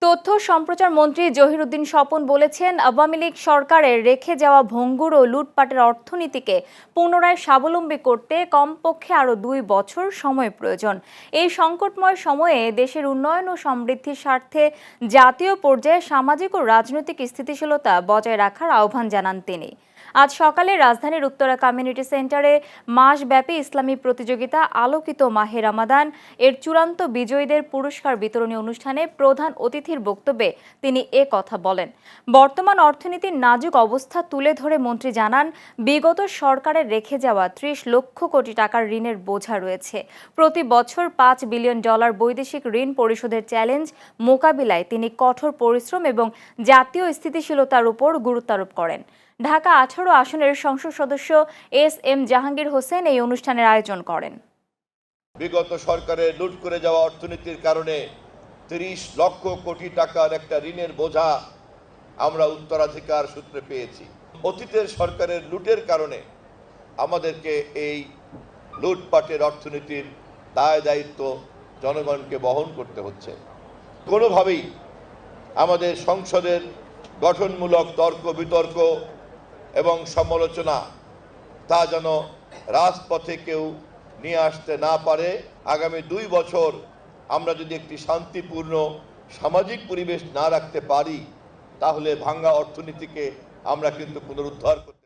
তথ্য সম্প্রচার মন্ত্রী জহিরুদ্দিন স্বপন বলেছেন, আওয়ামী লীগ সরকারের রেখে যাওয়া ভঙ্গুর ও লুটপাটের অর্থনীতিকে পুনরায় স্বাবলম্বী করতে কমপক্ষে আরও 2 বছর সময় প্রয়োজন। এই সংকটময় সময়ে দেশের উন্নয়ন ও সমৃদ্ধির স্বার্থে জাতীয় পর্যায়ে সামাজিক ও রাজনৈতিক স্থিতিশীলতা বজায় রাখার আহ্বান জানান তিনি। আজ সকালে রাজধানীর উত্তরা কমিউনিটি সেন্টারে মাসব্যাপী ইসলামী প্রতিযোগিতা আলোকিত মাহে রমাদান এর চূড়ান্ত বিজয়ীদের পুরস্কার বিতরণী অনুষ্ঠানে প্রধান অতিথির বক্তব্যে তিনি কথা বলেন। বর্তমান অর্থনীতির নাজুক অবস্থা তুলে ধরে মন্ত্রী জানান, বিগত সরকারের রেখে যাওয়া 30 লক্ষ কোটি টাকার ঋণের বোঝা রয়েছে। প্রতি বছর $5 বিলিয়ন বৈদেশিক ঋণ পরিশোধের চ্যালেঞ্জ মোকাবিলায় তিনি কঠোর পরিশ্রম এবং জাতীয় স্থিতিশীলতার উপর গুরুত্ব আরোপ করেন। ঢাকা 18 আসনের সংসদ সদস্য এস.এম. জাহাঙ্গীর হোসেন এই অনুষ্ঠানের আয়োজন করেন। বিগত সরকারের লুট করে যাওয়া অর্থনীতির কারণে 30 লক্ষ কোটি টাকার একটা ঋণের বোঝা আমরা উত্তরাধিকার সূত্রে পেয়েছি। অতীতের সরকারের লুটের কারণে আমাদেরকে এই লুটপাটের অর্থনীতির দায় দায়িত্ব জনগণকে বহন করতে হচ্ছে। কোনোভাবেই আমাদের সংসদের গঠনমূলক তর্ক বিতর্ক এবং সমালোচনা তা যেন রাজপথে কেউ নিয়ে আসতে না পারে। আগামী 2 বছর আমরা যদি একটি শান্তিপূর্ণ সামাজিক পরিবেশ না রাখতে পারি, তাহলে ভাঙ্গা অর্থনীতিকে আমরা কিন্তু পুনরুদ্ধার করতে